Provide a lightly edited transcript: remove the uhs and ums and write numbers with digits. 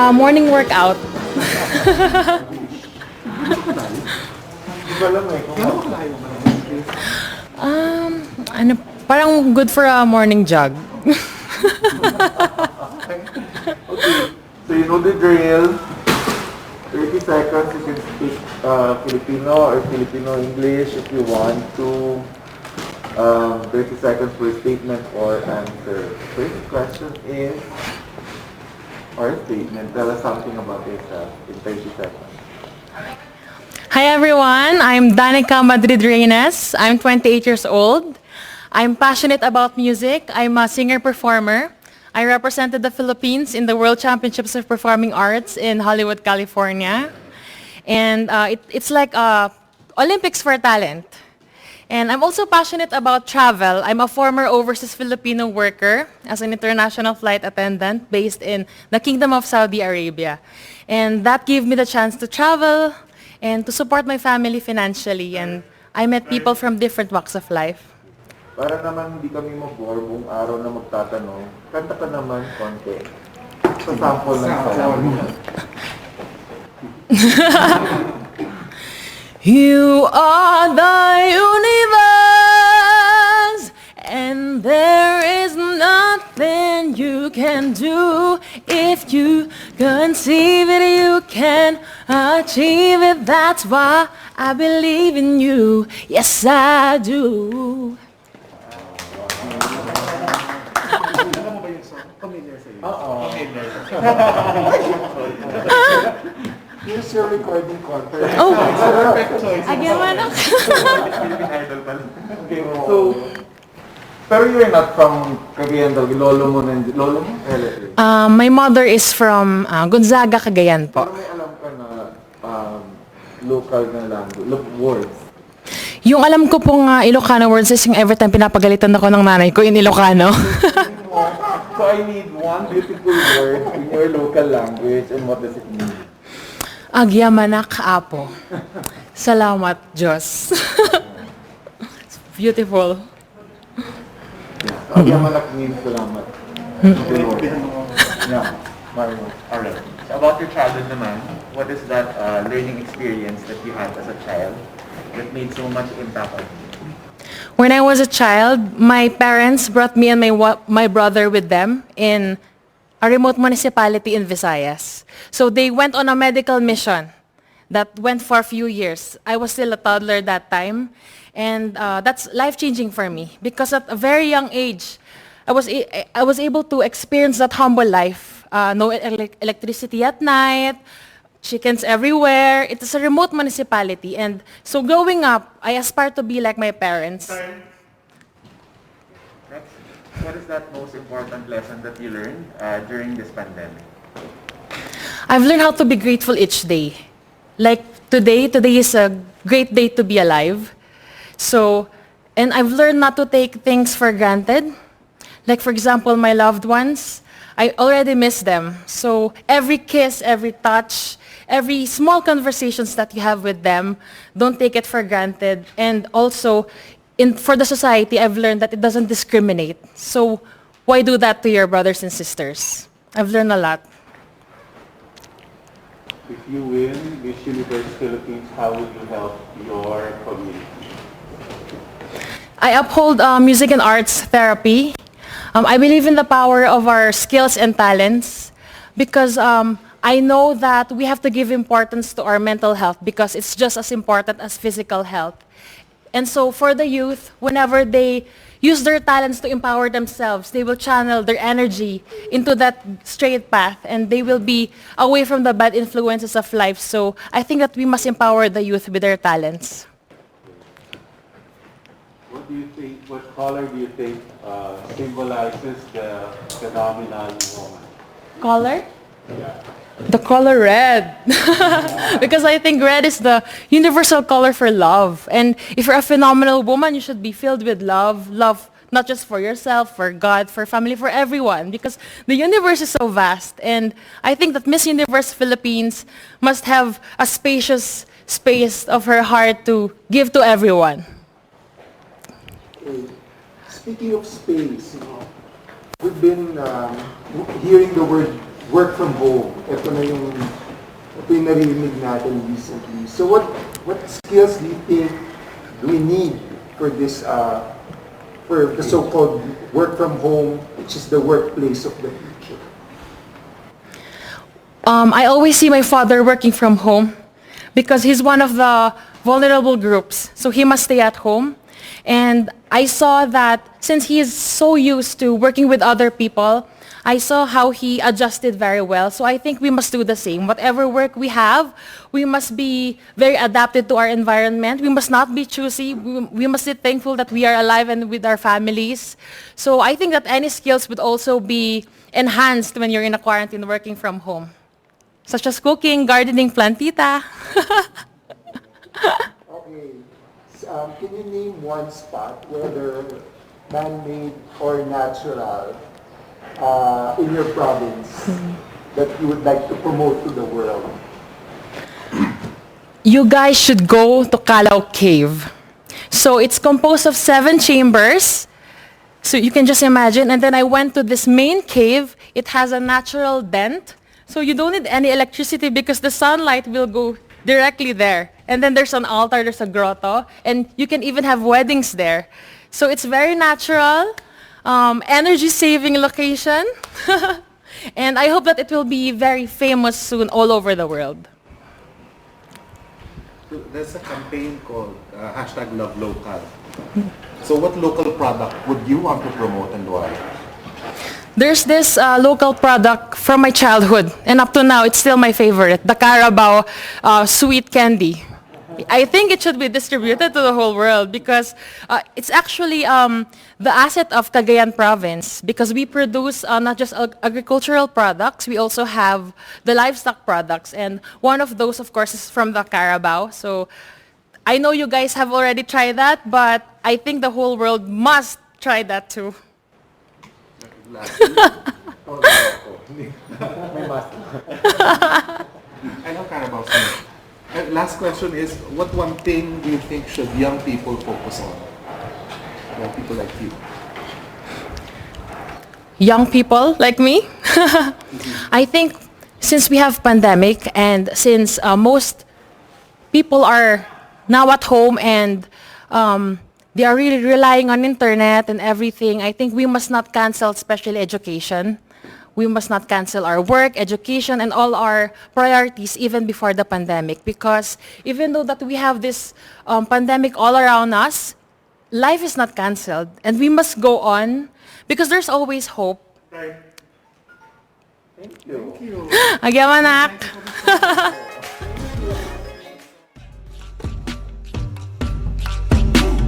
Morning workout. Ano, parang good for a morning jog. Okay, so you know the drill. 30 seconds you can speak Filipino or Filipino English if you want to. 30 seconds for statement or answer. First question is, or statement, tell us something about yourself in 30 seconds. Hi everyone, I'm Danica Madrid Reynes. I'm 28 years old. I'm passionate about music. I'm a singer-performer. I represented the Philippines in the World Championships of Performing Arts in Hollywood, California. And it's like Olympics for talent. And I'm also passionate about travel. I'm a former overseas Filipino worker as an international flight attendant based in the Kingdom of Saudi Arabia. And that gave me the chance to travel and to support my family financially. And I met people from different walks of life. Para naman hindi kami mag-bore buong araw na magtatanong, kanta ka naman konti. Sa sample lang sa You are the universe, and there is nothing you can do. If you conceive it, you can achieve it. That's why I believe in you. Yes, I do. Here's your recording contract. Oh, Perfect choice. again, Idol pala. Okay, so, pero you're not from Cagayan, lolo mo? Relative. My mother is from Gonzaga, Cagayan po. Pero may alam ka na local na language, words. Yung alam ko pong Ilocano words is yung every time pinapagalitan ako ng nanay ko in Ilocano. So I need one beautiful word in your local language, and what does it mean? Agyamanak apo. Salamat, Diyos. It's beautiful. Yeah, Agyamanak means salamat. Yeah, Mario. Alright. So about your childhood naman, what is that learning experience that you had as a child that made so much impact on you? When I was a child, my parents brought me and my brother with them in a remote municipality in Visayas. So they went on a medical mission that went for a few years. I was still a toddler that time, and that's life-changing for me because at a very young age, I was able to experience that humble life. No electricity at night, chickens everywhere. It is a remote municipality, and so growing up, I aspire to be like my parents. Next, what is that most important lesson that you learned during this pandemic? I've learned how to be grateful each day. Like today is a great day to be alive. So, and I've learned not to take things for granted. Like for example, my loved ones, I already miss them. So every kiss, every touch, every small conversations that you have with them, don't take it for granted. And also, for the society, I've learned that it doesn't discriminate. So why do that to your brothers and sisters? I've learned a lot. If you win Miss Universe Philippines, how will you help your community? I uphold music and arts therapy. I believe in the power of our skills and talents because I know that we have to give importance to our mental health because it's just as important as physical health. And so for the youth, whenever they use their talents to empower themselves, they will channel their energy into that straight path and they will be away from the bad influences of life. So I think that we must empower the youth with their talents. What do you think, what color do you think symbolizes the phenomenal woman? Color? Yeah. The color red. Because I think red is the universal color for love. And if you're a phenomenal woman, you should be filled with love. Love not just for yourself, for God, for family, for everyone. Because the universe is so vast. And I think that Miss Universe Philippines must have a spacious space of her heart to give to everyone. Okay. Speaking of space, we've been hearing the word work from home. Ito yung narinig natin recently. So what skills do you think we need for this, for the so-called work from home, which is the workplace of the future? I always see my father working from home because he's one of the vulnerable groups. So he must stay at home. And I saw that since he is so used to working with other people, I saw how he adjusted very well. So I think we must do the same. Whatever work we have, we must be very adapted to our environment. We must not be choosy. We must be thankful that we are alive and with our families. So I think that any skills would also be enhanced when you're in a quarantine working from home, such as cooking, gardening, plantita. Okay. Can you name one spot, whether man-made or natural, in your province that you would like to promote to the world? You guys should go to Calao Cave. So it's composed of 7 chambers. So you can just imagine. And then I went to this main cave. It has a natural dent. So you don't need any electricity because the sunlight will go directly there. And then there's an altar, there's a grotto, and you can even have weddings there. So it's very natural, energy-saving location. And I hope that it will be very famous soon all over the world. So there's a campaign called hashtag Love Local. So what local product would you want to promote and why? There's this local product from my childhood, and up to now, it's still my favorite, the Carabao sweet candy. I think it should be distributed to the whole world because it's actually the asset of Cagayan province because we produce not just agricultural products, we also have the livestock products, and one of those, of course, is from the Carabao. So I know you guys have already tried that, but I think the whole world must try that too. I know Carabao Smoke. Last question is, what one thing do you think should young people focus on? Young people like you. Young people like me? I think since we have pandemic and since most people are now at home and they are really relying on internet and everything, I think we must not cancel especially education. We must not cancel our work, education, and all our priorities even before the pandemic. Because even though that we have this pandemic all around us, life is not canceled. And we must go on because there's always hope. Thank you. Agyaman act.